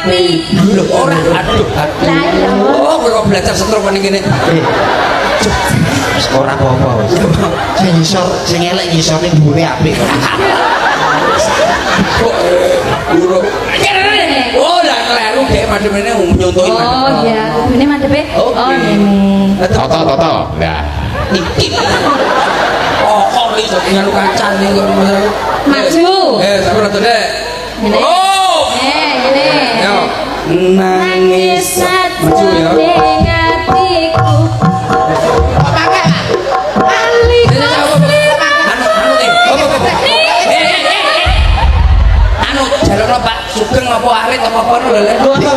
api. Lho ora aduh. Lah iya. Oh, kok belajar setrum ning kene. Ora apa-apa wis. Sing ngisor, sing elek ngisor ning dhuwure apik kok. Kok guru. Oh, lah kleru dhek madhemene nyontohi. Oh iya, ini madhepe. Oh ini. Toto. Lah, Iki. Oh, kok iso nganu kancane kok. Maju. Sampe rada Dek. Ini. Oh. Ini. Yo. Nangis. Maju ya. Ning atiku. pakai lah. Ali Anu jalur Pak Sugeng apa Arit apa lho.